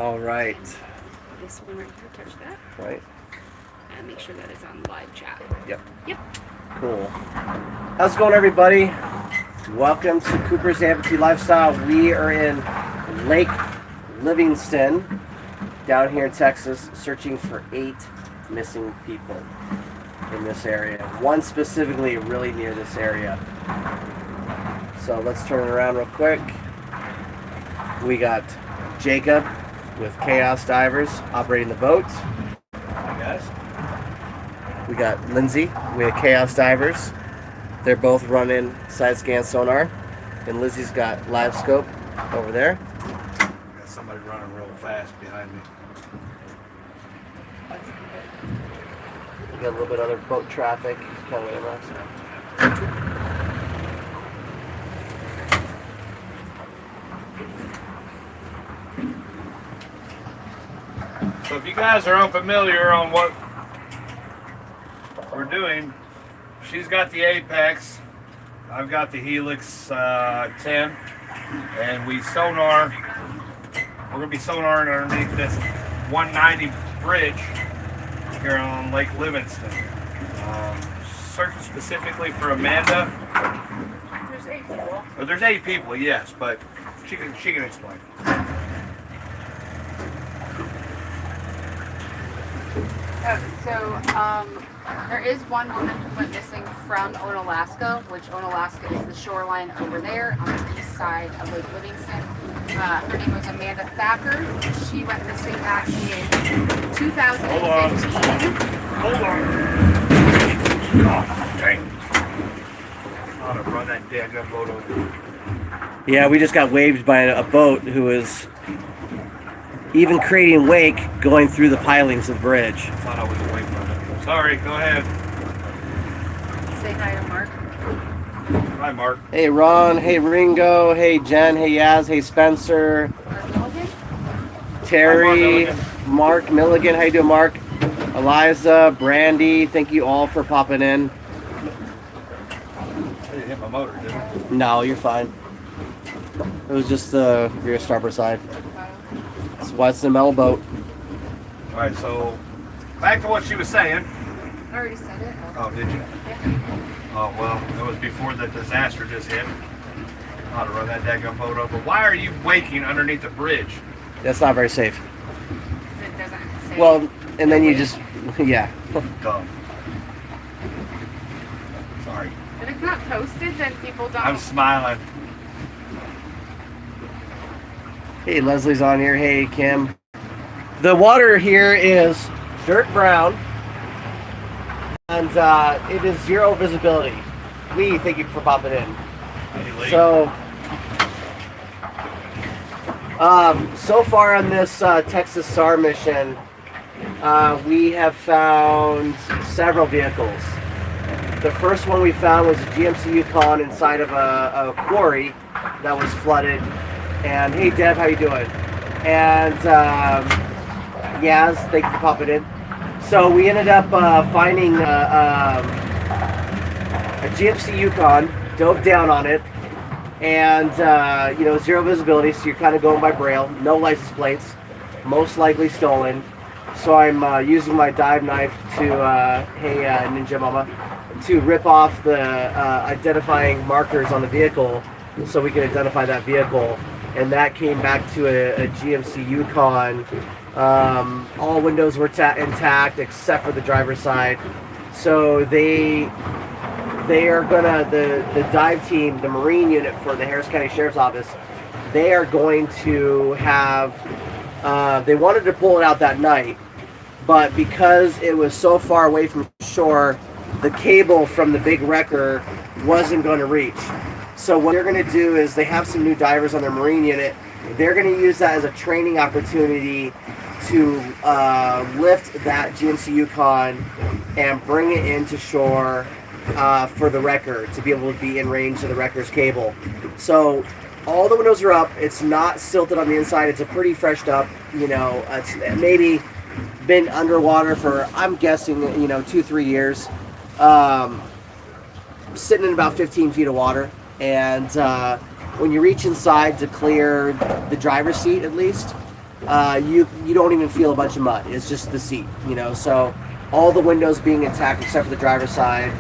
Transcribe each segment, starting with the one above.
All right. This one right here, touch that. Right. And make sure that it's on live chat. Yep. Yep. Cool. How's it going, everybody? Welcome to Cooper's Amputee Lifestyle. We are in Lake Livingston, down here in Texas, searching for 8 missing people in this area. One specifically really near this area. So let's turn it around real quick. We got Jacob with Chaos Divers operating the boat. Hi guys. We got Lindsay with Chaos Divers. They're both running side scan sonar. And Lizzie's got live scope over there. Got somebody running real fast behind me. We got a little bit of other boat traffic. Kind of So if you guys are unfamiliar on what we're doing, she's got the Apex, I've got the Helix 10, and we're going to be sonaring underneath this 190 bridge here on Lake Livingston. Searching specifically for Amanda. There's 8 people. Oh, there's 8 people, yes, but she can explain. There is one woman who went missing from Onalaska, which Onalaska is the shoreline over there on the east side of Lake Livingston. Her name was Amanda Thacker. She went missing back in 2015. Hold on. Oh, dang. I ought to run that daggum boat over. Yeah, we just got waved by a boat who was even creating wake going through the pilings of the bridge. I thought I was away from it. Sorry, go ahead. Say hi to Mark. Hi, Mark. Hey Ron, hey Ringo, hey Jen, hey Yaz, hey Spencer, Mark Milligan? Terry, Hi, Mark Milligan, how you doing, Mark? Eliza, Brandy, thank you all for popping in. I didn't hit my motor, did I? No, you're fine. It was just the rear starboard side. That's why it's the metal boat. All right, so back to what she was saying. I already said it. Oh, did you? Yeah. Oh, well, it was before the disaster just hit. I ought to run that daggum boat over. Why are you waking underneath the bridge? That's not very safe. It doesn't say. Well, and then you just, yeah. Dumb. Sorry. If it's not posted, then people don't. I'm smiling. Hey, Leslie's on here. Hey, Kim. The water here is dirt brown, and it is 0 visibility. Lee, thank you for popping in. Hey, Lee. So far on this Texas SAR mission, we have found several vehicles. The first one we found was a GMC Yukon inside of a quarry that was flooded. And hey Deb, how you doing? And Yaz, thank you for popping in. So we ended up finding a GMC Yukon, dove down on it, and 0 visibility, so you're kind of going by braille, no license plates, most likely stolen. So I'm using my dive knife to, Ninja Mama, to rip off the identifying markers on the vehicle so we can identify that vehicle. And that came back to a GMC Yukon. All windows were intact except for the driver's side. So they are gonna, the dive team, the Marine unit for the Harris County Sheriff's Office, they are going to have, they wanted to pull it out that night, but because it was so far away from shore, the cable from the big wrecker wasn't going to reach. So what they're going to do is they have some new divers on their Marine unit. They're going to use that as a training opportunity to lift that GMC Yukon and bring it into shore for the wrecker to be able to be in range of the wrecker's cable. So all the windows are up. It's not silted on the inside. It's a pretty freshed up, it's maybe been underwater for, I'm guessing, 2-3 years. Sitting in about 15 feet of water. And when you reach inside to clear the driver's seat, at least, you don't even feel a bunch of mud. It's just the seat, you know. So all the windows being intact except for the driver's side,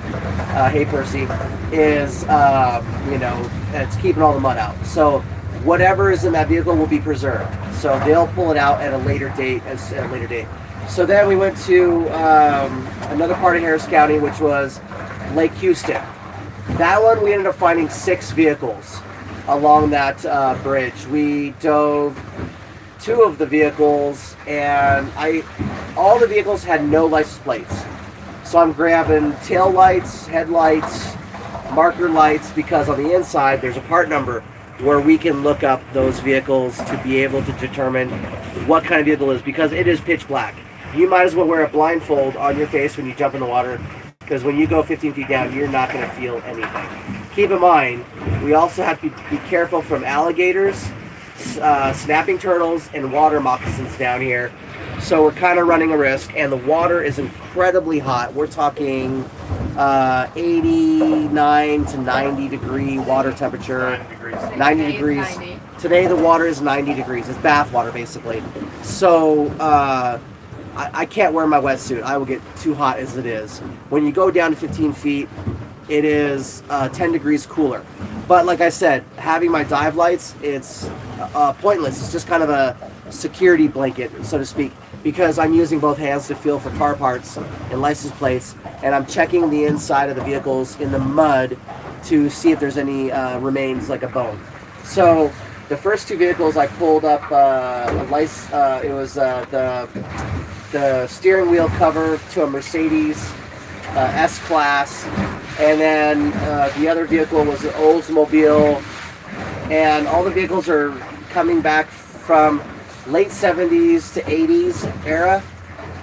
hey Percy, is you know, it's keeping all the mud out. So whatever is in that vehicle will be preserved. So they'll pull it out at a later date. So then we went to another part of Harris County, which was Lake Houston. That one we ended up finding 6 vehicles along that bridge. We dove 2 of the vehicles, and all the vehicles had no license plates. So I'm grabbing tail lights, headlights, marker lights, because on the inside there's a part number where we can look up those vehicles to be able to determine what kind of vehicle it is, because it is pitch black. You might as well wear a blindfold on your face when you jump in the water, because when you go 15 feet down, you're not going to feel anything. Keep in mind, we also have to be careful from alligators, snapping turtles, and water moccasins down here. So we're kind of running a risk, and the water is incredibly hot. We're talking 89 to 90 degree water temperature. 90 degrees. Today the water is 90 degrees. It's bath water basically. So I can't wear my wetsuit. I will get too hot as it is. When you go down to 15 feet, it is 10 degrees cooler. But like I said, having my dive lights, it's pointless. It's just kind of a security blanket, so to speak, because I'm using both hands to feel for car parts and license plates, and I'm checking the inside of the vehicles in the mud to see if there's any remains, like a bone. So the first 2 vehicles I pulled up it was the steering wheel cover to a Mercedes S-Class, and then the other vehicle was an Oldsmobile, and all the vehicles are coming back from late 70s to 80s era,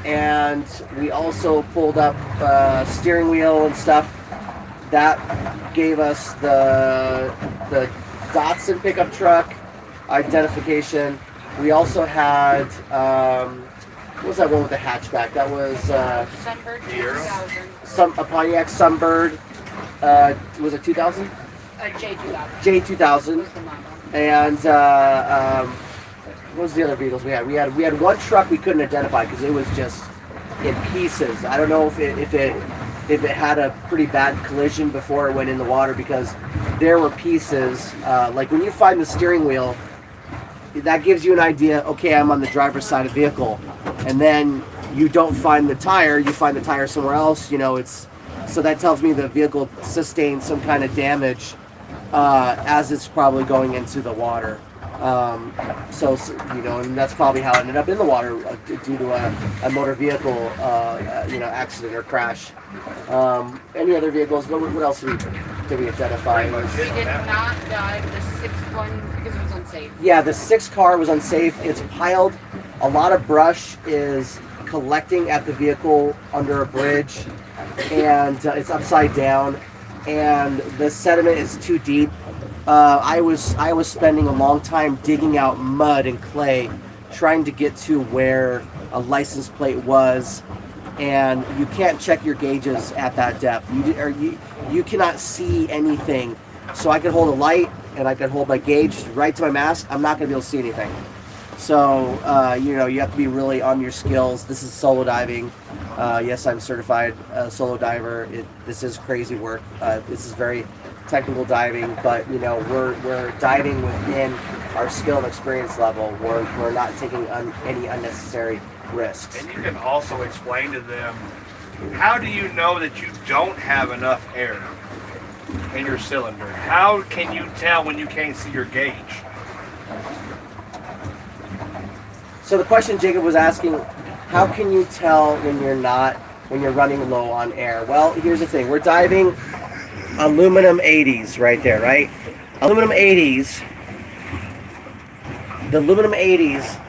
and we also pulled up steering wheel and stuff. That gave us the Datsun pickup truck identification. We also had what was that one with the hatchback? That was Sunbird 2000. a Pontiac Sunbird. Was it 2000? J2000. J2000. Was the model. And what was the other vehicles we had? We had one truck we couldn't identify because it was just in pieces. I don't know if it had a pretty bad collision before it went in the water, because there were pieces. Like when you find the steering wheel, that gives you an idea. Okay, I'm on the driver's side of the vehicle, and then you don't find the tire. You find the tire somewhere else. You know, so that tells me the vehicle sustained some kind of damage as it's probably going into the water. So you know, and that's probably how it ended up in the water due to a motor vehicle, accident or crash. Any other vehicles? What else did we identify? We did not dive the 6th one because it was unsafe. Yeah, the 6th car was unsafe. It's piled. A lot of brush is collecting at the vehicle under a bridge, and it's upside down, and the sediment is too deep. I was spending a long time digging out mud and clay, trying to get to where a license plate was, and you can't check your gauges at that depth. You cannot see anything. So I could hold a light and I could hold my gauge right to my mask. I'm not going to be able to see anything. So you have to be really on your skills. This is solo diving. Yes, I'm certified solo diver. This is crazy work. This is very technical diving, but we're diving within our skill and experience level. We're not taking any unnecessary risks. And you can also explain to them, how do you know that you don't have enough air in your cylinder? How can you tell when you can't see your gauge? So the question Jacob was asking, how can you tell when you're running low on air? Well, here's the thing. We're diving aluminum 80s right there, right? Aluminum 80s. The aluminum 80s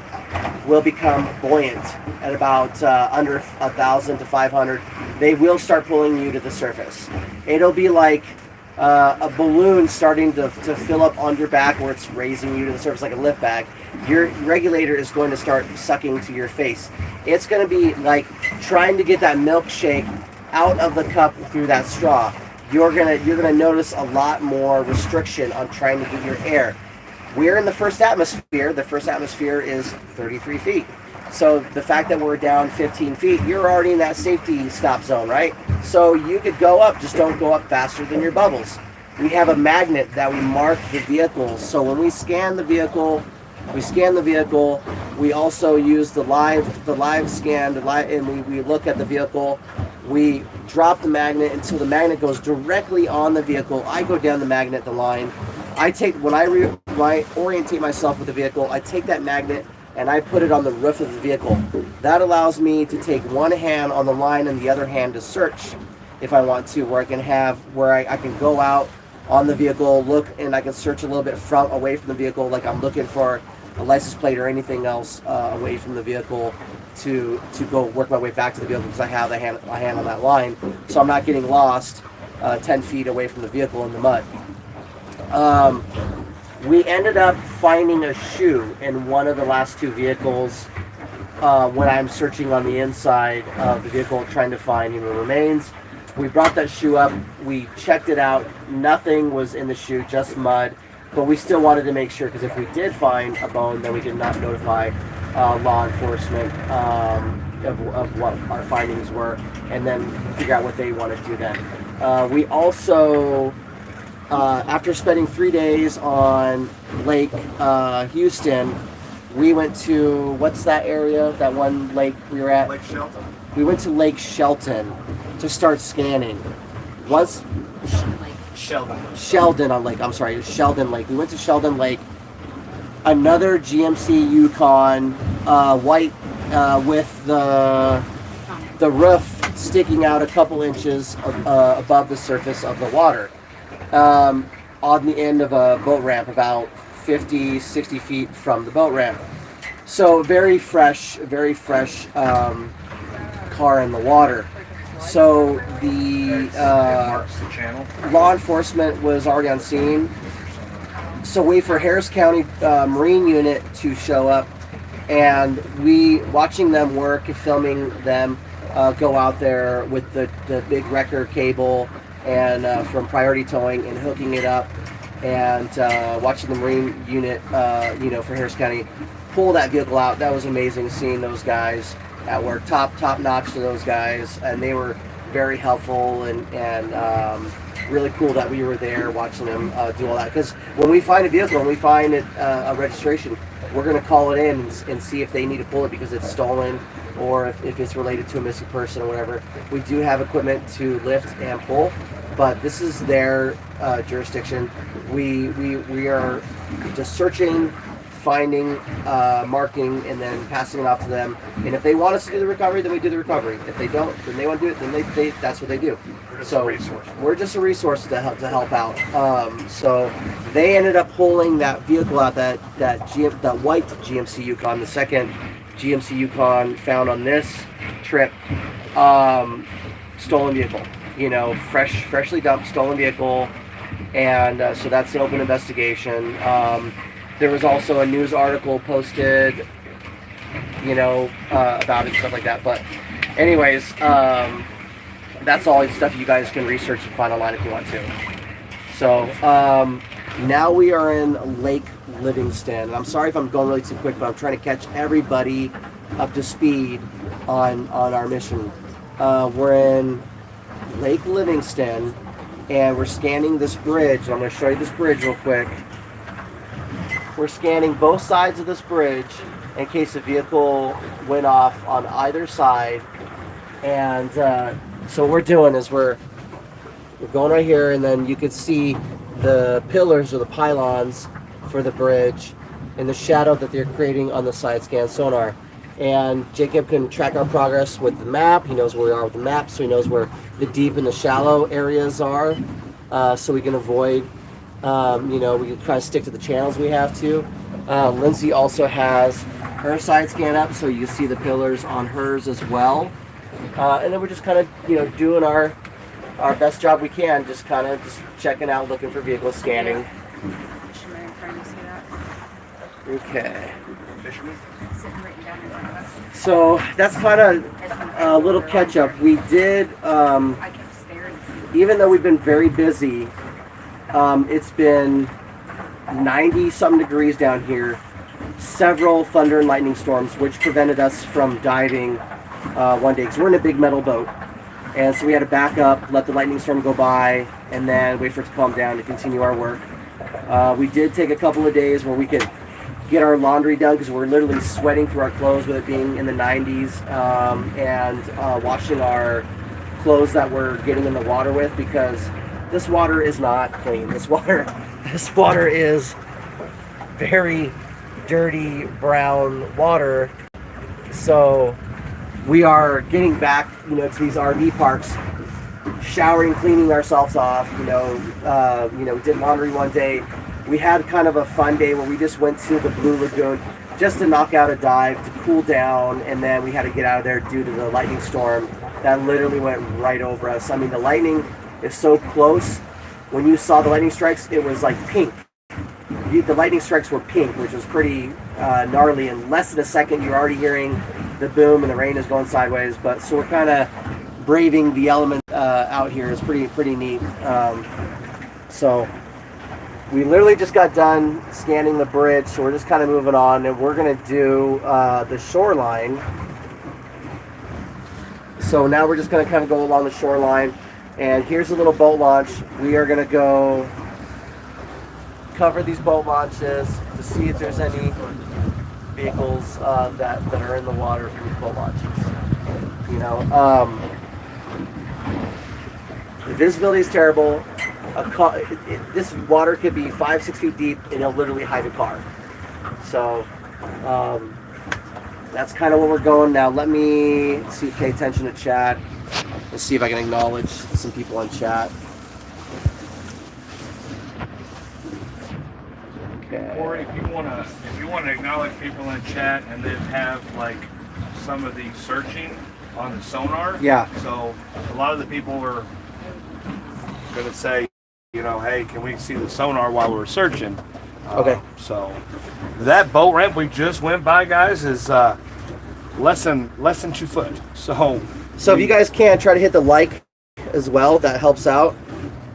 will become buoyant at about under 1,000 to 500. They will start pulling you to the surface. It'll be like a balloon starting to fill up on your back, where it's raising you to the surface like a lift bag. Your regulator is going to start sucking to your face. It's going to be like trying to get that milkshake out of the cup through that straw. You're gonna notice a lot more restriction on trying to get your air. We're in the first atmosphere. The first atmosphere is 33 feet. So the fact that we're down 15 feet, you're already in that safety stop zone, right? So you could go up, just don't go up faster than your bubbles. We have a magnet that we mark the vehicles. So when we scan the vehicle, we also use the live scan, and we look at the vehicle. We drop the magnet until the magnet goes directly on the vehicle. I go down the magnet, the line. When I orientate myself with the vehicle, I take that magnet and I put it on the roof of the vehicle. That allows me to take one hand on the line and the other hand to search if I want to, where I can go out on the vehicle, look, and I can search a little bit away from the vehicle, like I'm looking for a license plate or anything else away from the vehicle to go work my way back to the vehicle because I have a hand on that line, so I'm not getting lost 10 feet away from the vehicle in the mud. We ended up finding a shoe in one of the last two vehicles when I'm searching on the inside of the vehicle trying to find human remains. We brought that shoe up, we checked it out, nothing was in the shoe, just mud, but we still wanted to make sure, because if we did find a bone, then we did not notify law enforcement of what our findings were, and then figure out what they want to do then. We also, after spending 3 days on Lake Houston, we went to, what's that area, that one lake we were at? Lake Shelton. We went to Lake Shelton to start scanning. Once Sheldon Lake. We went to Sheldon Lake. Another GMC Yukon, white, with the roof sticking out a couple inches above the surface of the water, on the end of a boat ramp, about 50, 60 feet from the boat ramp. So very fresh car in the water. So the law enforcement was already on scene. So wait for Harris County Marine Unit to show up, and we watching them work, filming them go out there with the big wrecker cable and from Priority Towing and hooking it up, and watching the Marine Unit, for Harris County pull that vehicle out. That was amazing seeing those guys at work. Top notch to those guys, and they were very helpful and really cool that we were there watching them do all that. Because when we find a vehicle, when we find a registration, we're going to call it in and see if they need to pull it because it's stolen, or if it's related to a missing person or whatever. We do have equipment to lift and pull, but this is their jurisdiction. We are just searching, finding, marking, and then passing it off to them. And if they want us to do the recovery, then we do the recovery. If they don't, then they want to do it, then they that's what they do. We're just a resource to help out. So they ended up pulling that vehicle out, that white GMC Yukon, the second GMC Yukon found on this trip, stolen vehicle. Freshly dumped, stolen vehicle, and so that's an open investigation. There was also a news article posted, about it, stuff like that. But anyways, that's all stuff you guys can research and find online if you want to. So now we are in Lake Livingston. And I'm sorry if I'm going really too quick, but I'm trying to catch everybody up to speed on our mission. We're in Lake Livingston, and we're scanning this bridge. I'm going to show you this bridge real quick. We're scanning both sides of this bridge in case a vehicle went off on either side. And so what we're doing is we're going right here, and then you can see the pillars or the pylons for the bridge in the shadow that they're creating on the side scan sonar. And Jacob can track our progress with the map. He knows where we are with the map, so he knows where the deep and the shallow areas are, so we can avoid, we can try to stick to the channels we have to. Lindsay also has her side scan up, so you can see the pillars on hers as well. And then we're just kind of, doing our best job we can, just checking out, looking for vehicles, scanning. Okay. So that's kind of a little catch up. We did, even though we've been very busy, it's been 90 some degrees down here, several thunder and lightning storms, which prevented us from diving one day because we're in a big metal boat. And so we had to back up, let the lightning storm go by, and then wait for it to calm down to continue our work. We did take a couple of days where we could get our laundry done because we're literally sweating through our clothes with it being in the 90s, and washing our clothes that we're getting in the water with, because this water is not clean. This water is very dirty brown water. So we are getting back, to these RV parks, showering, cleaning ourselves off. We did laundry one day. We had kind of a fun day where we just went to the Blue Lagoon just to knock out a dive to cool down, and then we had to get out of there due to the lightning storm that literally went right over us. I mean, the lightning is so close. When you saw the lightning strikes, it was like pink. The lightning strikes were pink, which was pretty gnarly. In less than a second, you're already hearing the boom, and the rain is going sideways. But so we're kind of braving the element out here. It's pretty neat. So we literally just got done scanning the bridge, so we're just kind of moving on, and we're gonna do the shoreline. So now we're just gonna kind of go along the shoreline, and here's a little boat launch. We are gonna go cover these boat launches to see if there's any vehicles that are in the water for these boat launches. The visibility is terrible. This water could be 5-6 feet deep, and it'll literally hide a car. So that's kind of where we're going now. Let me see. Pay attention to chat. Let's see if I can acknowledge some people on chat. Okay. Or if you wanna acknowledge people in chat and then have like some of the searching on the sonar. Yeah. So a lot of the people were gonna say, hey, can we see the sonar while we're searching? Okay. So that boat ramp we just went by, guys, is less than 2 foot. So if you guys can, try to hit the like as well. That helps out.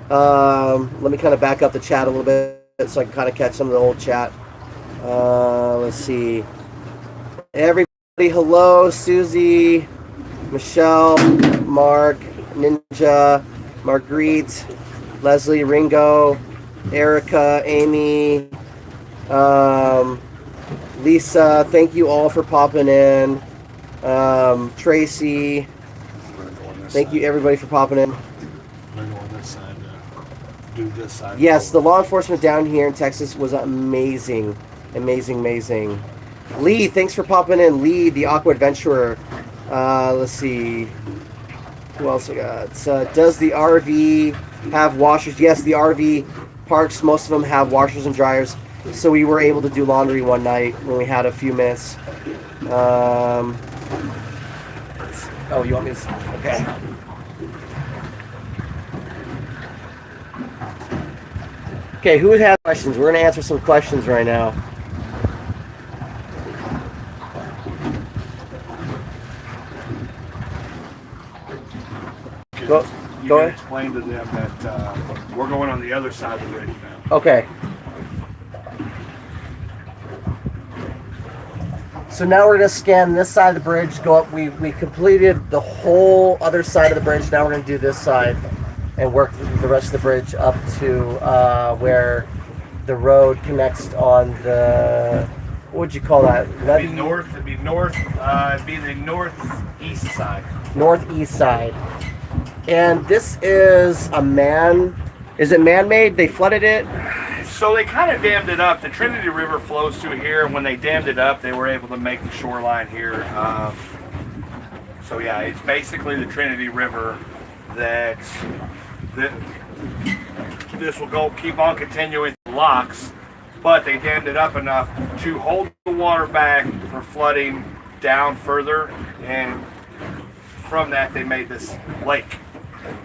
Let me kind of back up the chat a little bit so I can kind of catch some of the old chat. Let's see. Everybody, hello. Susie, Michelle, Mark, Ninja, Marguerite, Leslie, Ringo, Erica, Amy, Lisa, thank you all for popping in. Tracy, thank you everybody for popping in. I'm gonna go on this side do this side. Yes, the law enforcement down here in Texas was amazing. Amazing. Lee, thanks for popping in. Lee, the Aqua Adventurer. Let's see. Who else I got? Does the RV have washers? Yes, the RV parks, most of them have washers and dryers. So we were able to do laundry one night when we had a few minutes. Oh, you want me to? Okay. Okay, who has questions? We're going to answer some questions right now. Go ahead. Explain to them that we're going on the other side of the bridge now. Okay. So now we're going to scan this side of the bridge, go up. We completed the whole other side of the bridge. Now we're going to do this side and work the rest of the bridge up to where the road connects on the, what would you call that? It'd be the northeast side. Northeast side. And this is is it man-made? They flooded it? So they kind of dammed it up. The Trinity River flows through here, and when they dammed it up, they were able to make the shoreline here. So yeah, it's basically the Trinity River that this will keep on continuing locks, but they dammed it up enough to hold the water back for flooding down further, and from that they made this lake.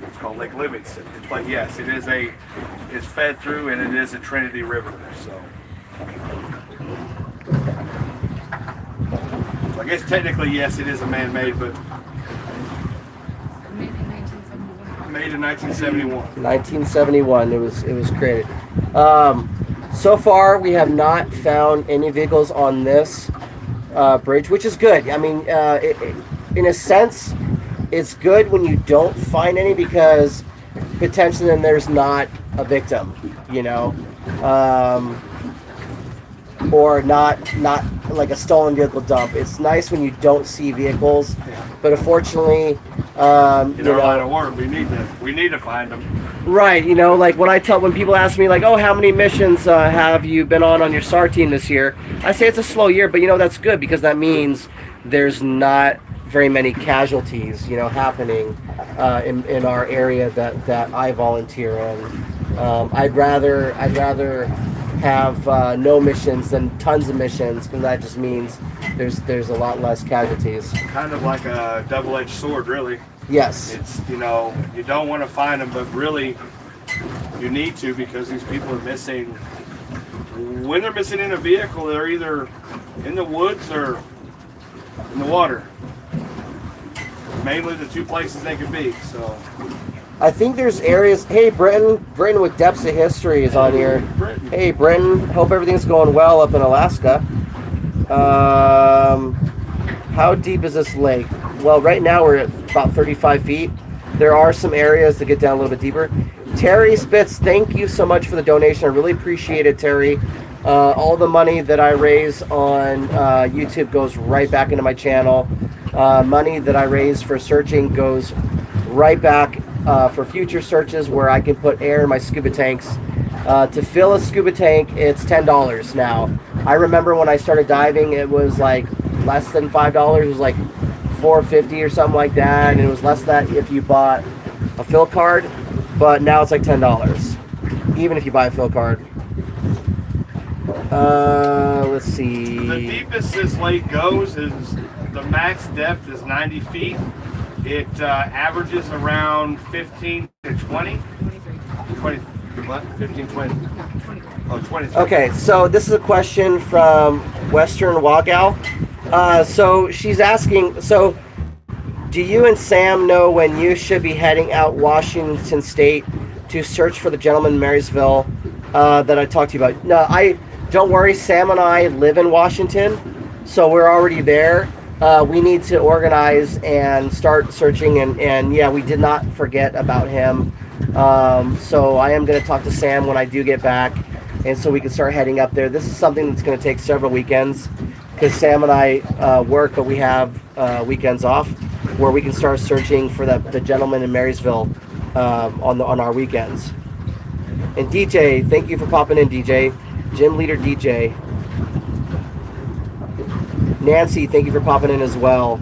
It's called Lake Livingston. But yes, it's fed through, and it is a Trinity River. So I guess technically yes, it is a man-made, but made in 1971. 1971. It was created. So far, we have not found any vehicles on this bridge, which is good. I mean, in a sense, it's good when you don't find any because potentially then there's not a victim, you know, or not like a stolen vehicle dump. It's nice when you don't see vehicles, but unfortunately, In our line of work, we need to find them. right, you know, like when people ask me like, oh, how many missions have you been on your SAR team this year? I say it's a slow year, but you know, that's good because that means there's not very many casualties, you know, happening in our area that I volunteer in. I'd rather have no missions than tons of missions because that just means there's a lot less casualties. Kind of like a double-edged sword, really. Yes. It's, you know, you don't want to find them, but really you need to because these people are missing. When they're missing in a vehicle, they're either in the woods or in the water. Mainly the two places they could be, so. I think there's areas. Hey, Britton with Depths of History is on here. Britain. Hey, Britton. Hope everything's going well up in Alaska. How deep is this lake? Well, right now we're at about 35 feet. There are some areas that get down a little bit deeper. Terry Spitz, thank you so much for the donation. I really appreciate it, Terry. All the money that I raise on YouTube goes right back into my channel. Money that I raise for searching goes right back for future searches where I can put air in my scuba tanks. To fill a scuba tank, it's $10 now. I remember when I started diving, it was like less than $5. It was like $4.50 or something like that, and it was less than that if you bought a fill card. But now it's like $10, even if you buy a fill card. Let's see. The deepest this lake goes is the max depth is 90 feet. It averages around 15 to 20. 20. What? 15, 20. No, 23. Oh, 20. Okay, so this is a question from Western Wagal. So she's asking, so do you and Sam know when you should be heading out Washington State to search for the gentleman in Marysville that I talked to you about? No, don't worry, Sam and I live in Washington, so we're already there. We need to organize and start searching, and yeah, we did not forget about him. So I am going to talk to Sam when I do get back, and so we can start heading up there. This is something that's going to take several weekends because Sam and I work, but we have weekends off where we can start searching for the gentleman in Marysville on our weekends. And DJ, thank you for popping in, DJ. Gym leader DJ. Nancy, thank you for popping in as well.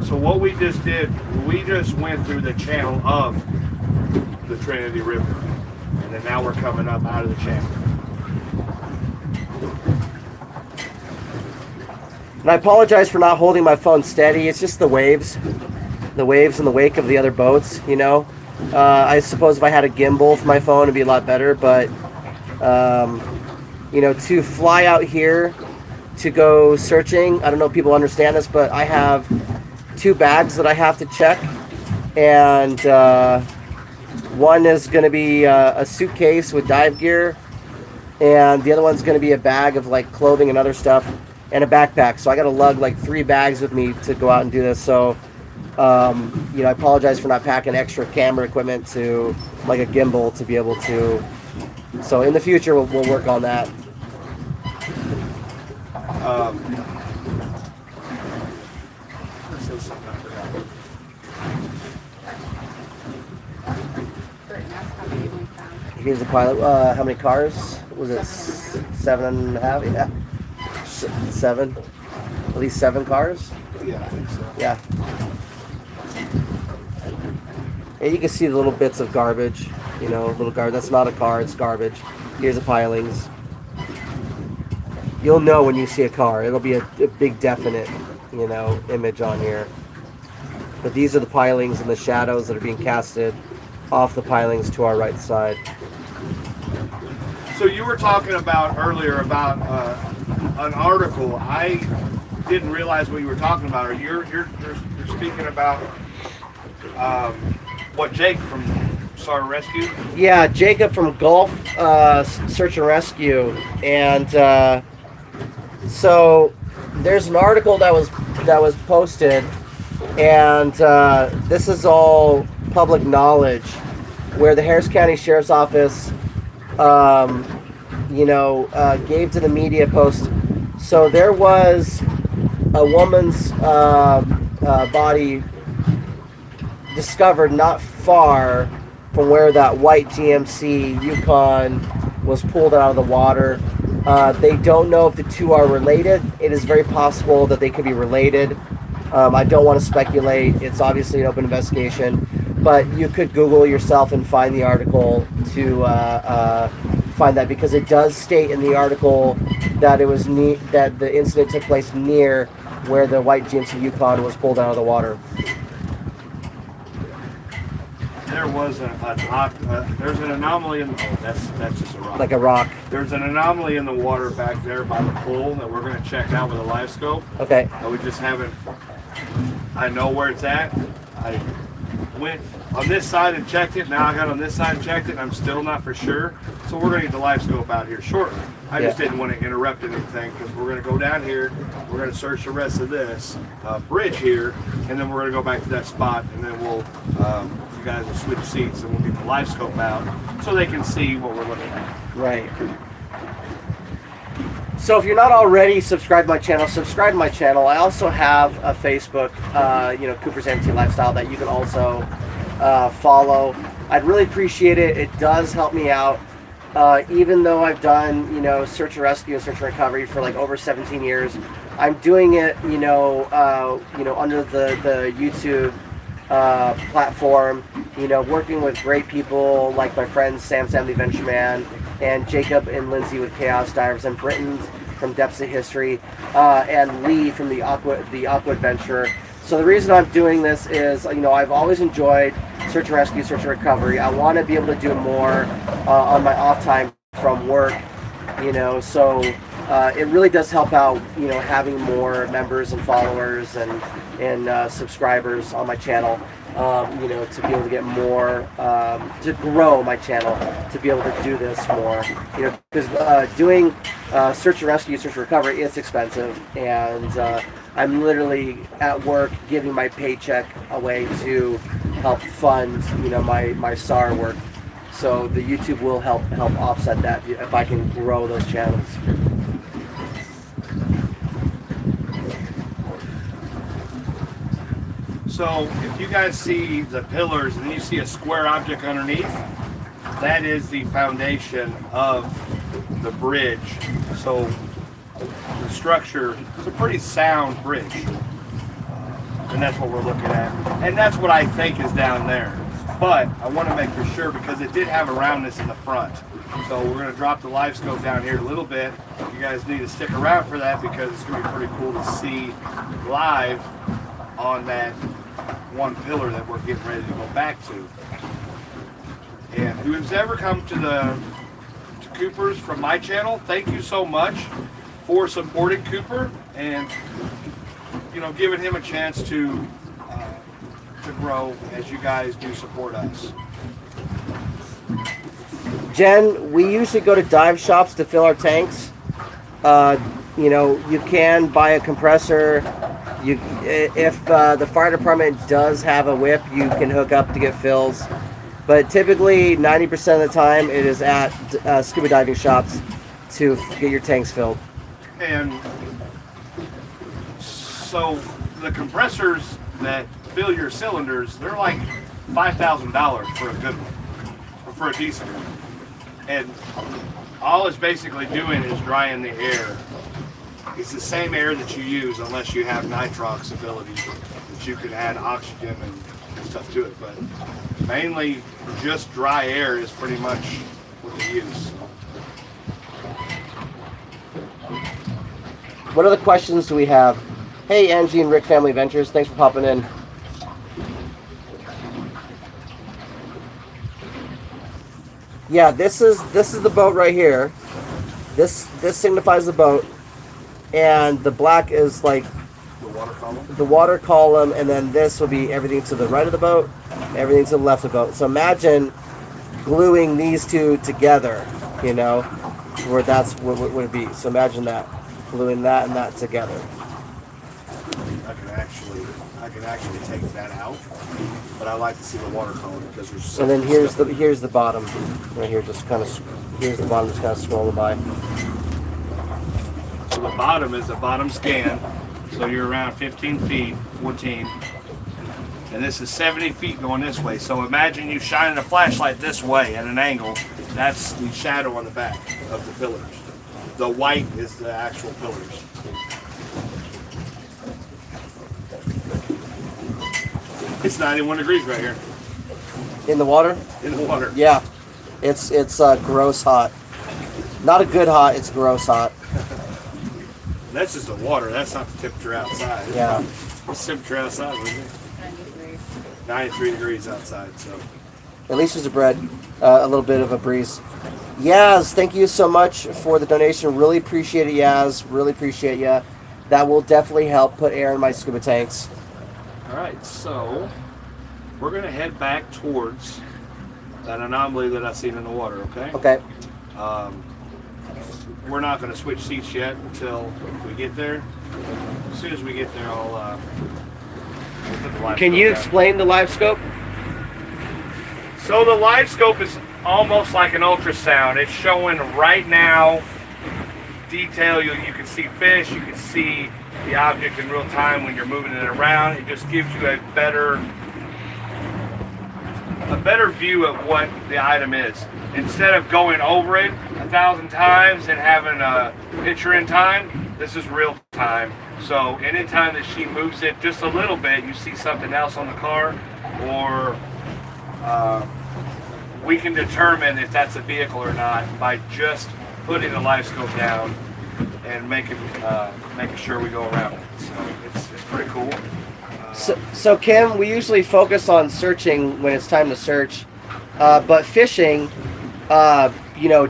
So what we just did, we just went through the channel of the Trinity River, and then now we're coming up out of the channel. And I apologize for not holding my phone steady. It's just the waves in the wake of the other boats, you know. I suppose if I had a gimbal for my phone, it'd be a lot better, but you know, to fly out here to go searching, I don't know if people understand this, but I have 2 bags that I have to check, and one is going to be a suitcase with dive gear, and the other one's going to be a bag of like clothing and other stuff, and a backpack. So I got to lug like 3 bags with me to go out and do this. So you know, I apologize for not packing extra camera equipment to like a gimbal to be able to. So in the future we'll work on that. Here's the pilot. How many cars? Was it 7.5? Yeah. 7. At least 7 cars? Yeah, I think so. Yeah. And you can see the little bits of garbage. You know, little garbage. That's not a car, it's garbage. Here's the pilings. You'll know when you see a car. It'll be a big definite, you know, image on here. But these are the pilings and the shadows that are being casted off the pilings to our right side. So you were talking about earlier about an article. I didn't realize what you were talking about. Or you're speaking about what Jake from SAR rescue? Yeah, Jacob from Gulf Search and Rescue, and so there's an article that was posted, and this is all public knowledge, where the Harris County Sheriff's Office, gave to the media post. So there was a woman's body discovered not far from where that white GMC Yukon was pulled out of the water. They don't know if the two are related. It is very possible that they could be related. I don't want to speculate. It's obviously an open investigation, but you could Google yourself and find the article to find that, because it does state in the article that it was that the incident took place near where the white GMC Yukon was pulled out of the water. There was there's an anomaly in the that's just a rock. Like a rock. There's an anomaly in the water back there by the pool that we're going to check out with a live scope. Okay. We just haven't. I know where it's at. I went on this side and checked it. Now I got on this side and checked it, and I'm still not for sure. So we're going to get the live scope out here shortly. I just didn't want to interrupt anything, because we're going to go down here. We're going to search the rest of this bridge here, and then we're going to go back to that spot, and then we'll. You guys will switch seats, and we'll get the live scope out so they can see what we're looking at. Right. So if you're not already subscribed to my channel, subscribe to my channel. I also have a Facebook, Cooper's Amputee Lifestyle, that you can also follow. I'd really appreciate it. It does help me out. Even though I've done, search and rescue and search and recovery for like over 17 years, I'm doing it, under the YouTube platform, working with great people like my friends Sam the Adventure Man and Jacob and Lindsay with Chaos Divers, and Britton from Depths of History, and Lee from the Aqua Adventurer. So the reason I'm doing this is, I've always enjoyed search and rescue, search and recovery. I want to be able to do more on my off time from work, so it really does help out, having more members and followers and subscribers on my channel, to be able to get more, to grow my channel, to be able to do this more, because doing search and rescue, search and recovery, it's expensive, and I'm literally at work giving my paycheck away to help fund, my SAR work. So the YouTube will help offset that if I can grow those channels. So if you guys see the pillars and then you see a square object underneath, that is the foundation of the bridge. So the structure is a pretty sound bridge, and that's what we're looking at, and that's what I think is down there. But I want to make for sure, because it did have a roundness in the front. So we're going to drop the live scope down here a little bit. You guys need to stick around for that, because it's going to be pretty cool to see live on that one pillar that we're getting ready to go back to. And who's ever come to Cooper's from my channel, thank you so much for supporting Cooper and giving him a chance to grow as you guys do support us. Jen, we usually go to dive shops to fill our tanks. You can buy a compressor. If the fire department does have a whip, you can hook up to get fills. But typically, 90% of the time, it is at scuba diving shops to get your tanks filled. And so the compressors that fill your cylinders, they're like $5,000 for a good one, or for a decent one. And all it's basically doing is drying the air. It's the same air that you use, unless you have nitrox ability, that you can add oxygen and stuff to it. But mainly just dry air is pretty much what they use. What other questions do we have? Hey, Angie and Rick Family Ventures, thanks for popping in. Yeah, this is the boat right here. This signifies the boat, and the black is like the water column, and then this will be everything to the right of the boat, everything to the left of the boat. So imagine gluing these two together, you know, where that's what would it be. So imagine that, gluing that and that together. I can actually take that out, but I like to see the water color because there's. And then here's the bottom, right here, just kind of here's the bottom, just kind of scrolling by. So the bottom is the bottom scan, so you're around 15 feet, 14. And this is 70 feet going this way. So imagine you shining a flashlight this way at an angle. That's the shadow on the back of the pillars. The white is the actual pillars. It's 91 degrees right here. In the water? In the water. Yeah. It's gross hot. Not a good hot, it's gross hot. That's just the water. That's not the temperature outside. Yeah. What's the temperature outside, wasn't it? 93 degrees outside, so. At least there's a little bit of a breeze. Yaz, thank you so much for the donation. Really appreciate it, Yaz. Really appreciate you. That will definitely help put air in my scuba tanks. All right, so we're going to head back towards that anomaly that I've seen in the water, okay? Okay. We're not going to switch seats yet until we get there. As soon as we get there, I'll put the live Can scope you down. explain the live scope? So the live scope is almost like an ultrasound. It's showing right now detail. You can see fish, you can see the object in real time when you're moving it around. It just gives you a better view of what the item is. Instead of going over it 1,000 times and having a picture in time, this is real time. So anytime that she moves it just a little bit, you see something else on the car, or we can determine if that's a vehicle or not by just putting the live scope down and making sure we go around it. So it's pretty cool. So Kim, we usually focus on searching when it's time to search, but fishing,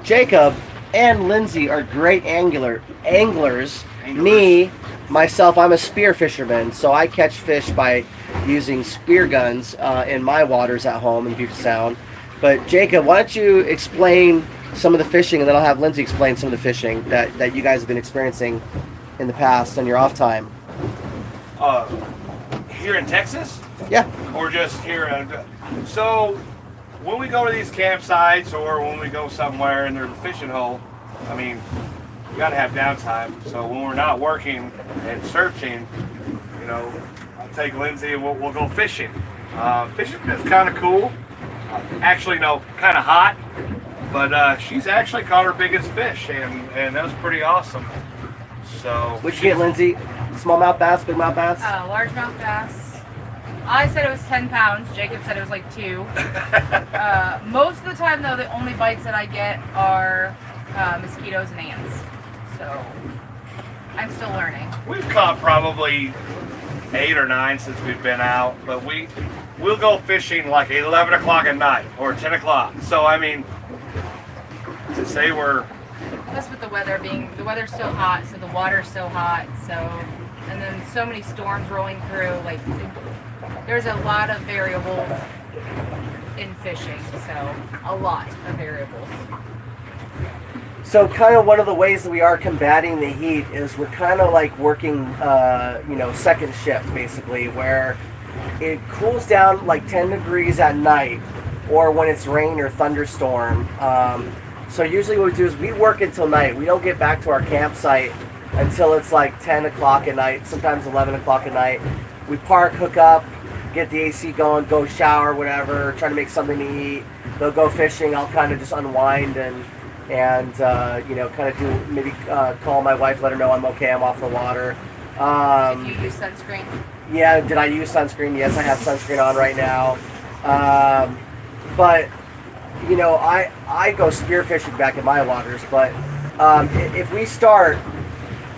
Jacob and Lindsay are great anglers. Me, myself, I'm a spear fisherman, so I catch fish by using spear guns in my waters at home in Puget Sound. But Jacob, why don't you explain some of the fishing, and then I'll have Lindsay explain some of the fishing that you guys have been experiencing in the past on your off time. Here in Texas? Yeah. Or just here? So when we go to these campsites or when we go somewhere and there's a fishing hole, I mean, you got to have downtime. So when we're not working and searching, I'll take Lindsay and we'll go fishing. Fishing is kind of cool. Actually, no, kind of hot. But she's actually caught her biggest fish, and that was pretty awesome. So. What'd you get, Lindsay? Smallmouth bass, bigmouth bass? Largemouth bass. I said it was 10 pounds. Jacob said it was like 2. Most of the time, though, the only bites that I get are mosquitoes and ants. So I'm still learning. We've caught probably 8 or 9 since we've been out, but we'll go fishing like 11 o'clock at night or 10 o'clock. So I mean, to say we're. Plus with the weather's so hot, so the water's so hot, and then so many storms rolling through, like there's a lot of variables in fishing, so a lot of variables. So kind of one of the ways that we are combating the heat is we're kind of like working, second shift basically, where it cools down like 10 degrees at night or when it's rain or thunderstorm. So usually what we do is we work until night. We don't get back to our campsite until it's like 10 o'clock at night, sometimes 11 o'clock at night. We park, hook up, get the AC going, go shower, whatever, try to make something to eat. They'll go fishing. I'll kind of just unwind and kind of do, maybe call my wife, let her know I'm okay, I'm off the water. If you use sunscreen? Yeah, did I use sunscreen? Yes, I have sunscreen on right now. But I go spearfishing back in my waters, but if we start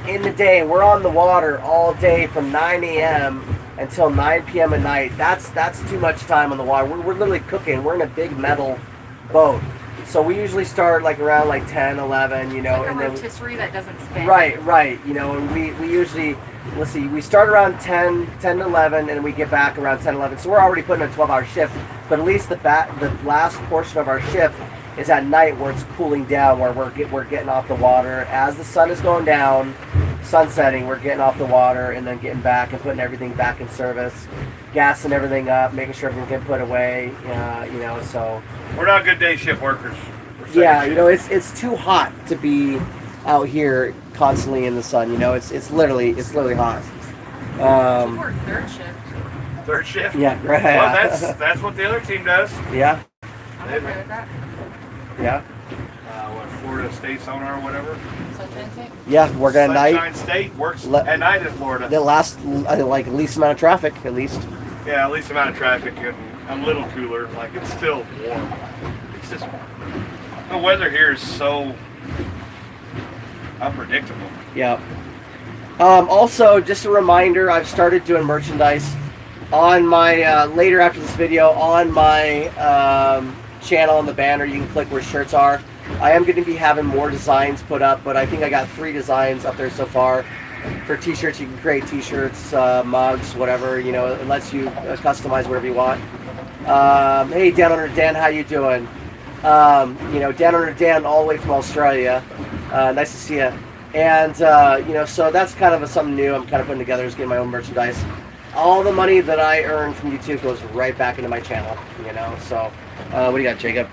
in the day, we're on the water all day from 9 a.m. until 9 p.m. at night. That's too much time on the water. We're literally cooking. We're in a big metal boat. So we usually start like around like 10, 11, It's like and a then rotisserie that doesn't spin. Right, and we usually, we start around 10 to 11, and we get back around 10, 11. So we're already putting a 12-hour shift. But at least the last portion of our shift is at night where it's cooling down, where we're getting off the water as the sun is going down, sunsetting. We're getting off the water and then getting back and putting everything back in service, gassing everything up, making sure everything can put away. You know, so we're not good day shift workers. Yeah, you know, it's too hot to be out here constantly in the sun. You know, it's literally hot. You work third shift. Third shift? Yeah, right. Well, that's what the other team does. Yeah. I'm okay with that. Yeah. What, Florida State Sonar or whatever? Sunshine State? Yeah, working at night. Sunshine State works at night in Florida. The last, like, least amount of traffic, at least. Yeah, least amount of traffic and a little cooler. Like, it's still warm. It's just, the weather here is so unpredictable. Yeah. Also, just a reminder, I've started doing merchandise on my, later after this video, on my channel on the banner. You can click where shirts are. I am going to be having more designs put up, but I think I got 3 designs up there so far. For t-shirts, you can create t-shirts, mugs, whatever, you know, it lets you customize whatever you want. Hey, Down Under Dan, how you doing? You know, Down Under Dan all the way from Australia. Nice to see you. And, you know, so that's kind of something new I'm kind of putting together, is getting my own merchandise. All the money that I earn from YouTube goes right back into my channel, you know, so, what do you got, Jacob?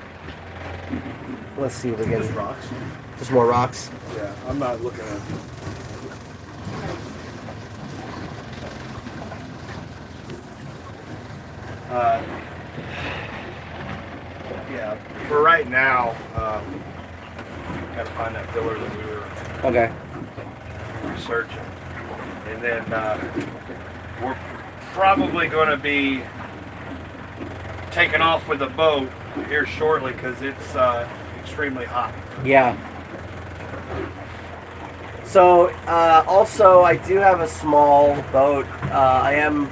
Let's see if we get Just rocks. just more rocks. Yeah, I'm not looking at. Yeah, for right now, gotta find that pillar that we were Okay. researching, and then we're probably going to be taking off with a boat here shortly because it's extremely hot. Yeah. So, also, I do have a small boat. I am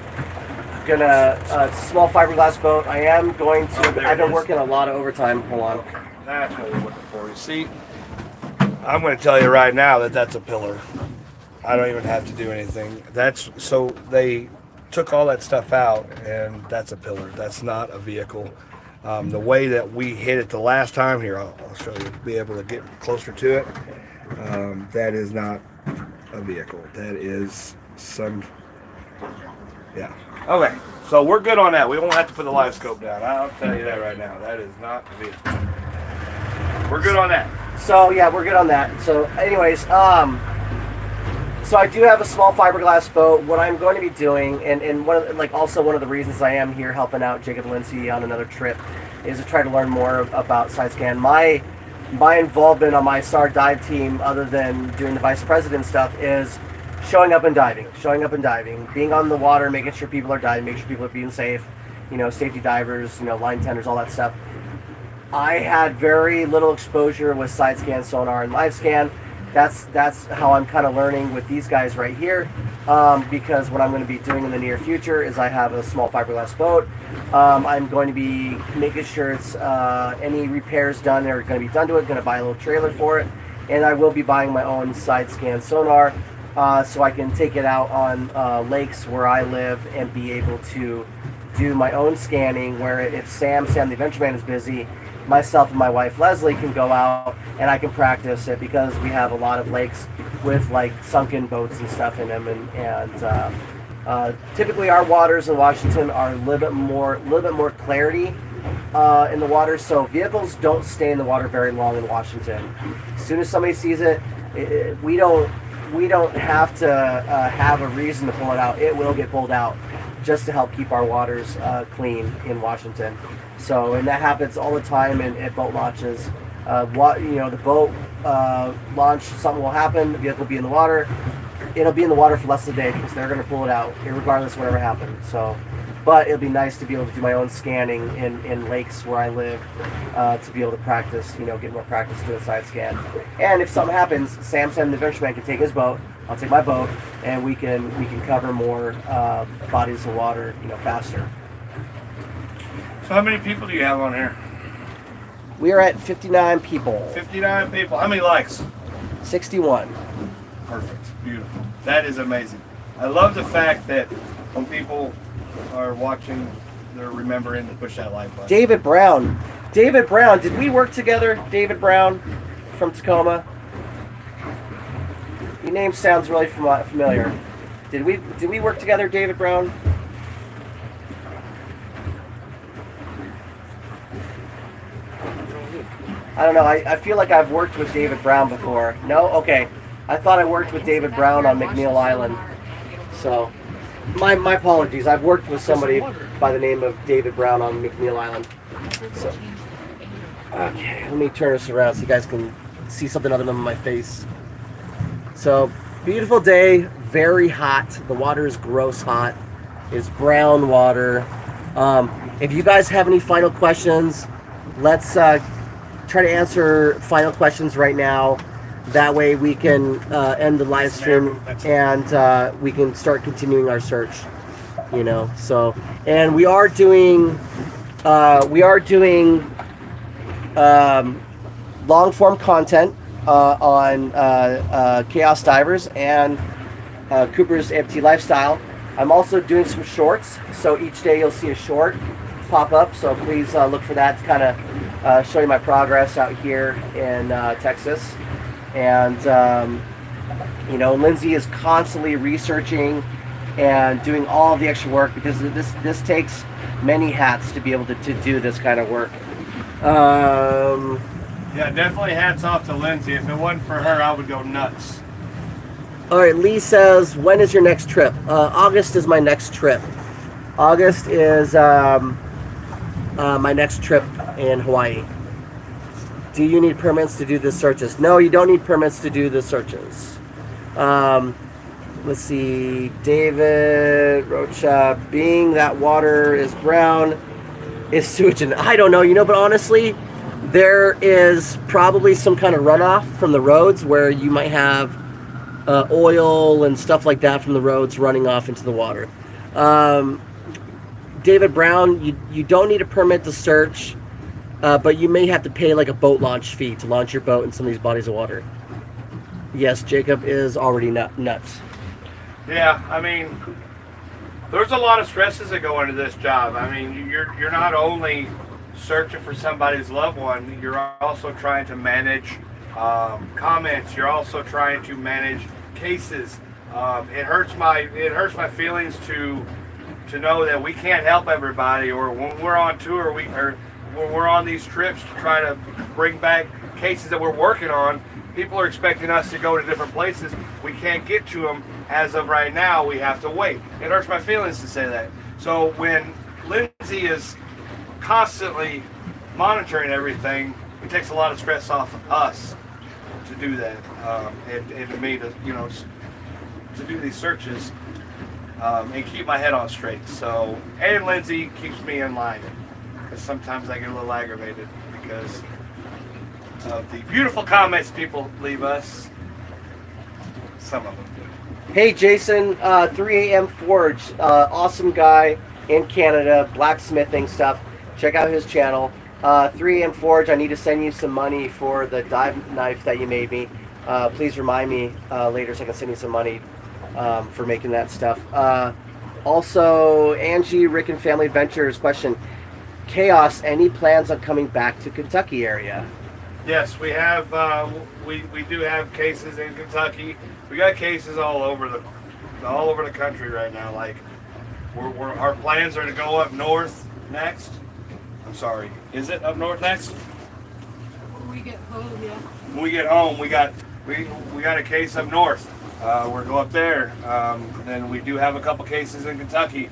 gonna, it's a small fiberglass boat. I am going to, I've been working a lot of overtime. Hold on. Okay, that's what we're looking for. You see, I'm going to tell you right now that that's a pillar. I don't even have to do anything. So they took all that stuff out, and that's a pillar. That's not a vehicle. The way that we hit it the last time, here, I'll show you, be able to get closer to it. That is not a vehicle. That is some, yeah. Okay, so we're good on that. We won't have to put the live scope down. I'll tell you that right now. That is not a vehicle. We're good on that. So, yeah, we're good on that. So, anyways, so I do have a small fiberglass boat. What I'm going to be doing, and one of the reasons I am here helping out Jacob Lindsay on another trip, is to try to learn more about SideScan. My involvement on my SAR dive team, other than doing the vice president stuff, is showing up and diving, being on the water, making sure people are diving, making sure people are being safe, you know, safety divers, you know, line tenders, all that stuff. I had very little exposure with SideScan, sonar, and LiveScan. That's how I'm kind of learning with these guys right here, because what I'm going to be doing in the near future is I have a small fiberglass boat. I'm going to be making sure it's any repairs done are going to be done to it. Going to buy a little trailer for it, and I will be buying my own SideScan sonar, so I can take it out on lakes where I live and be able to do my own scanning. Where if Sam the Adventure Man is busy, myself and my wife Leslie can go out and I can practice it, because we have a lot of lakes with like sunken boats and stuff in them, and typically our waters in Washington are a little bit more clarity in the water, so vehicles don't stay in the water very long in Washington. As soon as somebody sees it, we don't have to have a reason to pull it out. It will get pulled out just to help keep our waters clean in Washington. So, and that happens all the time at boat launches. The boat launch, something will happen, the vehicle will be in the water. It'll be in the water for less than a day, because they're going to pull it out, regardless of whatever happens. So, but it'll be nice to be able to do my own scanning in lakes where I live, to be able to practice, get more practice doing side scan. And if something happens, Sam the Adventure Man can take his boat, I'll take my boat, and we can cover more bodies of water, faster. So how many people do you have on here? We are at 59 people. 59 people. How many likes? 61. Perfect. Beautiful. That is amazing. I love the fact that when people are watching they're remembering to push that like button. David Brown. David Brown. Did we work together? David Brown from Tacoma. Your name sounds really familiar. Did we work together, David Brown? I don't know. I feel like I've worked with David Brown before. No? Okay. I thought I worked with David Brown on McNeil Island. So, my apologies. I've worked with somebody by the name of David Brown on McNeil Island. So, okay, let me turn this around so you guys can see something other than my face. So, beautiful day, very hot. The water is gross hot. It's brown water. If you guys have any final questions, let's try to answer final questions right now. That way we can end the live stream and we can start continuing our search. You know, so, and we are doing long form content on Chaos Divers and Cooper's Amputee Lifestyle. I'm also doing some shorts, so each day you'll see a short pop up, so please look for that to kind of show you my progress out here in Texas. And you know, Lindsay is constantly researching and doing all the extra work because this takes many hats to be able to do this kind of work. Yeah, definitely hats off to Lindsay. If it wasn't for her, I would go nuts. All right, Lee says, when is your next trip? August is my next trip. August is my next trip in Hawaii. Do you need permits to do the searches? No, you don't need permits to do the searches. Let's see, David Rocha, being that water is brown, is sewage. And I don't know, you know, but honestly, there is probably some kind of runoff from the roads where you might have oil and stuff like that from the roads running off into the water. David Brown, you don't need a permit to search, but you may have to pay like a boat launch fee to launch your boat in some of these bodies of water. Yes, Jacob is already nuts. Yeah, I mean, there's a lot of stresses that go into this job. I mean, you're not only searching for somebody's loved one, you're also trying to manage comments. You're also trying to manage cases. It hurts my feelings to know that we can't help everybody, or when we're on tour, or when we're on these trips to try to bring back cases that we're working on. People are expecting us to go to different places. We can't get to them as of right now. We have to wait. It hurts my feelings to say that. So when Lindsay is constantly monitoring everything, it takes a lot of stress off of us to do that, and to me to do these searches and keep my head on straight. So, and Lindsay keeps me in line, because sometimes I get a little aggravated because of the beautiful comments people leave us. Some of them do. Hey Jason, 3 a.m. Forge, awesome guy in Canada, blacksmithing stuff. Check out his channel. 3 a.m. Forge, I need to send you some money for the dive knife that you made me. Please remind me later so I can send you some money for making that stuff. Also, Angie, Rick and Family Adventures question. Chaos, any plans on coming back to Kentucky area? Yes, we have. We do have cases in Kentucky. We got cases all over the country right now. Like, our plans are to go up north next. I'm sorry. Is it up north next? When we get home, yeah. When we get home, we got a case up north. We're go up there. Then we do have a couple cases in Kentucky.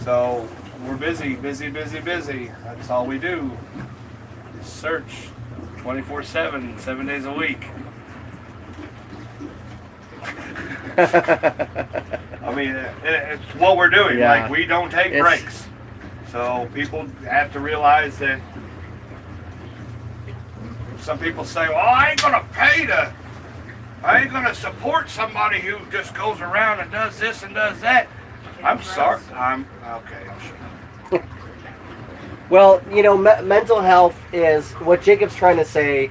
So we're busy. That's all we do. Search 24/7, 7 days a week. I mean, it's what we're doing. Yeah. Like, we don't take breaks. So people have to realize that some people say, well, I ain't going to support somebody who just goes around and does this and does that. I'm sorry. I'm okay. Well, you know, mental health is what Jacob's trying to say.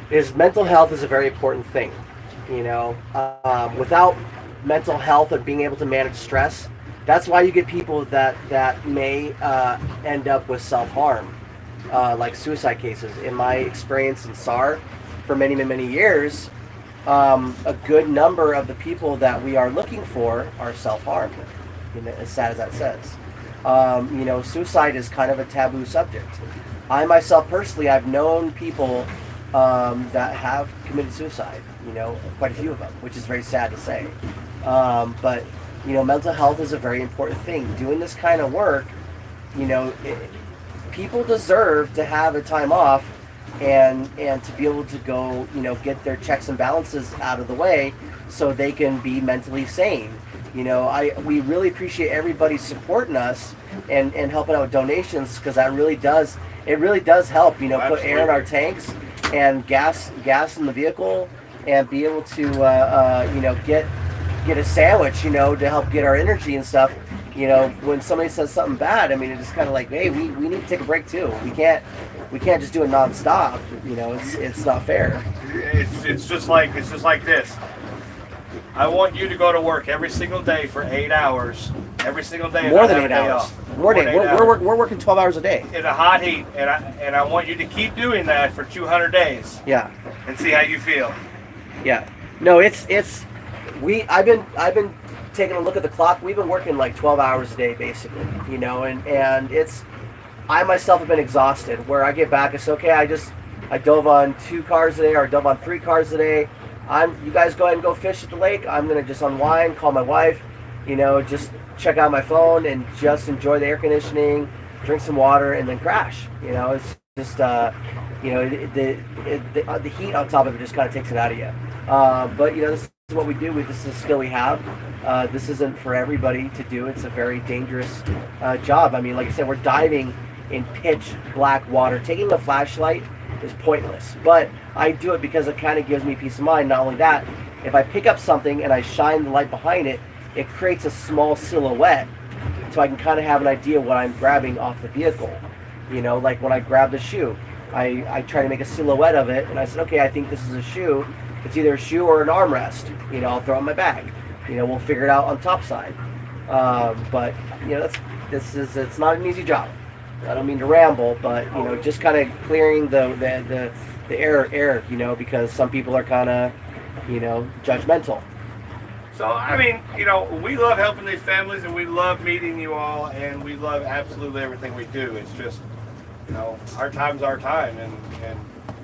Is mental health is a very important thing. You know, without mental health and being able to manage stress, That's why you get people that may end up with self-harm, like suicide cases. In my experience in SAR, for many years, a good number of the people that we are looking for are self-harmed. You know, as sad as that says. You know, suicide is kind of a taboo subject. I myself personally, I've known people that have committed suicide. You know, quite a few of them, which is very sad to say. But you know, mental health is a very important thing. Doing this kind of work, you know, people deserve to have a time off and to be able to go, you know, get their checks and balances out of the way so they can be mentally sane. You know, we really appreciate everybody supporting us and helping out with donations, because that really does, it really does help, you know, put air in our tanks and gas in the vehicle and be able to, you know, get a sandwich, you know, to help get our energy and stuff. You know, when somebody says something bad, I mean, it's kind of like, hey, we need to take a break too. We can't just do it nonstop. You know, it's not fair. It's just like this. I want you to go to work every single day for 8 hours. Every single day. More than 8 hours. We're working 12 hours a day. In a hot heat, and I want you to keep doing that for 200 days. Yeah. And see how you feel. Yeah. No, I've been taking a look at the clock. We've been working like 12 hours a day basically, you know, and I myself have been exhausted. Where I get back, it's okay. I dove on 2 cars a day, or I dove on 3 cars a day. You guys go ahead and go fish at the lake. I'm gonna just unwind, call my wife, you know, just check out my phone and just enjoy the air conditioning, drink some water, and then crash. You know, it's just you know, the heat on top of it just kind of takes it out of you. But you know, this is what we do. This is a skill we have. This isn't for everybody to do. It's a very dangerous job. I mean, like I said, we're diving in pitch black water. Taking a flashlight is pointless, but I do it because it kind of gives me peace of mind. Not only that, if I pick up something and I shine the light behind it, it creates a small silhouette, so I can kind of have an idea what I'm grabbing off the vehicle. You know, like when I grab the shoe, I try to make a silhouette of it, and I said, okay, I think this is a shoe. It's either a shoe or an armrest. You know, I'll throw it in my bag. You know, we'll figure it out on top side. But you know, it's not an easy job. I don't mean to ramble, but you know, just kind of clearing the air, you know, because some people are kind of, you know, judgmental. So I mean, you know, we love helping these families, and we love meeting you all, and we love absolutely everything we do. It's just, you know, our time's our time, and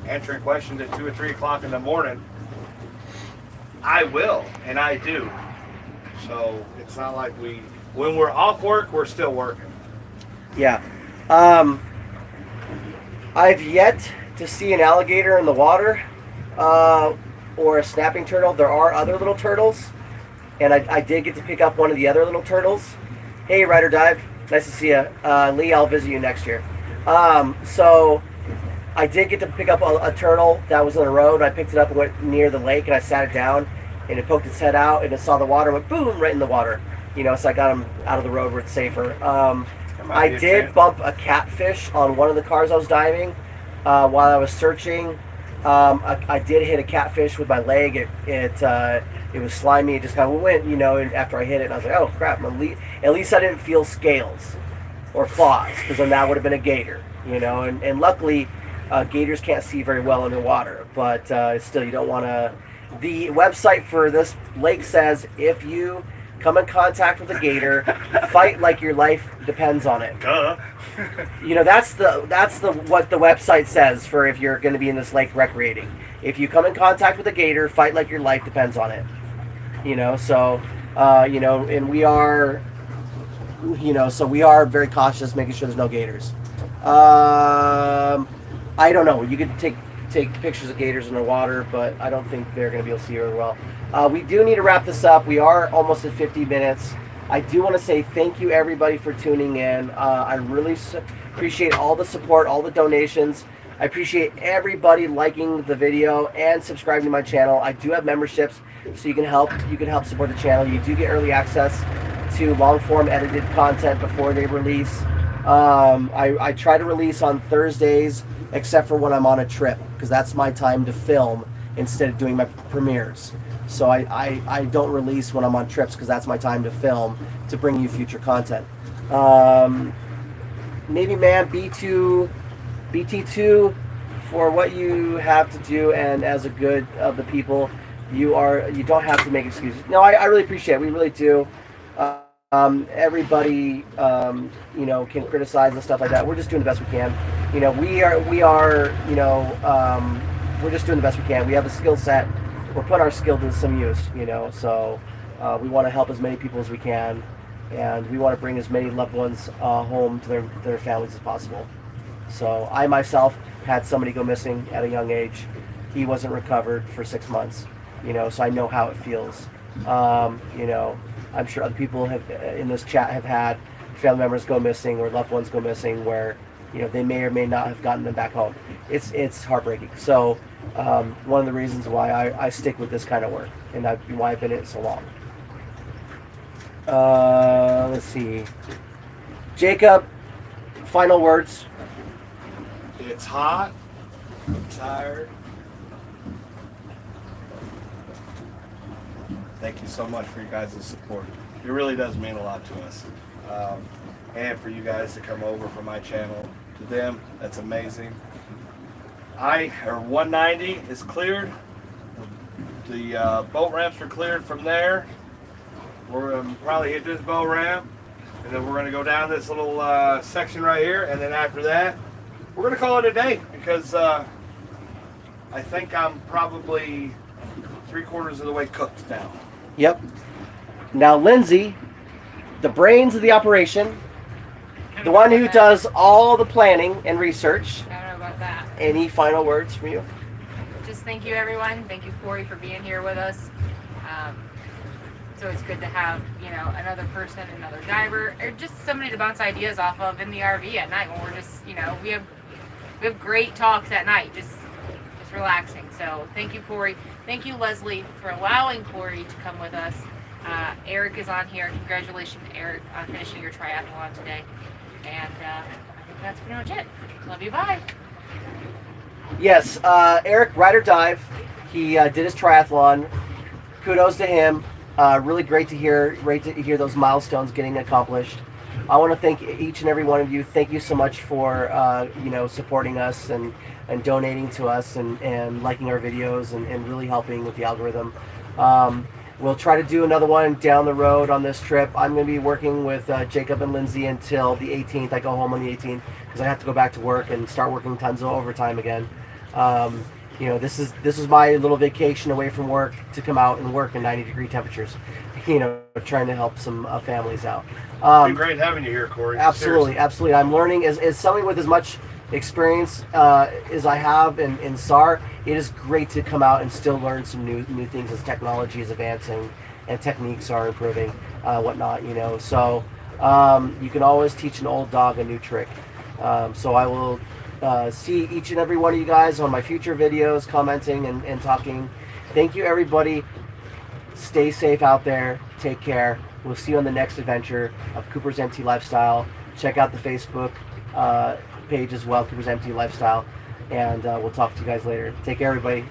answering questions at 2 or 3 o'clock in the morning, I will, and I do. So it's not like when we're off work, we're still working. Yeah. I've yet to see an alligator in the water, or a snapping turtle. There are other little turtles, and I did get to pick up one of the other little turtles. Hey, Ride or Dive, nice to see you. Lee, I'll visit you next year. So I did get to pick up a turtle that was in the road. I picked it up and went near the lake, and I sat it down, and it poked its head out, and it saw the water, went boom, right in the water. You know, so I got him out of the road where it's safer. I did bump a catfish on one of the cars I was diving while I was searching. I did hit a catfish with my leg. It was slimy. It just kind of went, you know, after I hit it. And I was like, oh, crap. At least I didn't feel scales or claws, because then that would have been a gator, you know. And luckily, gators can't see very well underwater. But still, you don't want to... The website for this lake says, if you come in contact with a gator, fight like your life depends on it. Duh. You know, that's what the website says for if you're going to be in this lake recreating. If you come in contact with a gator, fight like your life depends on it. You know, so you know, and we are, you know, so we are very cautious, making sure there's no gators. I don't know. You could take pictures of gators in the water, but I don't think they're going to be able to see very well. We do need to wrap this up. We are almost at 50 minutes. I do want to say thank you, everybody, for tuning in. I really appreciate all the support, all the donations. I appreciate everybody liking the video and subscribing to my channel. I do have memberships, so you can help support the channel. You do get early access to long-form edited content before they release. I try to release on Thursdays, except for when I'm on a trip, because that's my time to film instead of doing my premieres. So I don't release when I'm on trips because that's my time to film to bring you future content. Maybe man, BT2 for what you have to do, and as a good of the people, you don't have to make excuses. No, I really appreciate it. We really do. Everybody, can criticize and stuff like that. We're just doing the best we can. We are, we're just doing the best we can. We have a skill set. We're putting our skill to some use, so we want to help as many people as we can, and we want to bring as many loved ones home to their families as possible. So I myself had somebody go missing at a young age. He wasn't recovered for 6 months, so I know how it feels. I'm sure other people in this chat have had family members go missing or loved ones go missing where they may or may not have gotten them back home. It's heartbreaking. So one of the reasons why I stick with this kind of work and why I've been in it so long. Let's see. Jacob, final words. It's hot. I'm tired. Thank you so much for you guys' support. It really does mean a lot to us. And for you guys to come over from my channel to them, that's amazing. 190 is cleared. The boat ramps are cleared from there. We're going to probably hit this boat ramp, and then we're going to go down this little section right here, and then after that, we're going to call it a day because I think I'm probably 3/4 of the way cooked now. Yep. Now, Lindsay, the brains of the operation, the one who does all the planning and research. I don't know about that. Any final words from you? Just thank you, everyone. Thank you, Corey, for being here with us. It's always good to have, another person, another diver, or just somebody to bounce ideas off of in the RV at night when we're just, we have great talks at night, just relaxing. So thank you, Corey. Thank you, Leslie, for allowing Corey to come with us. Eric is on here. Congratulations, Eric, on finishing your triathlon today. And I think that's pretty much it. Love you. Bye. Yes, Eric, ride or dive. He did his triathlon. Kudos to him. Really great to hear those milestones getting accomplished. I want to thank each and every one of you. Thank you so much for supporting us and donating to us and liking our videos and really helping with the algorithm. We'll try to do another one down the road on this trip. I'm going to be working with Jacob and Lindsay until the 18th. I go home on the 18th because I have to go back to work and start working tons of overtime again. This is my little vacation away from work to come out and work in 90-degree temperatures. Trying to help some families out. It's been great having you here, Corey. Absolutely, Seriously. absolutely. I'm learning as somebody with as much experience as I have in SAR. It is great to come out and still learn some new things as technology is advancing and techniques are improving, whatnot. So you can always teach an old dog a new trick. So I will see each and every one of you guys on my future videos, commenting and talking. Thank you, everybody. Stay safe out there. Take care. We'll see you on the next adventure of Cooper's Amputee Lifestyle. Check out the Facebook page as well, Cooper's Amputee Lifestyle. And we'll talk to you guys later. Take care, everybody.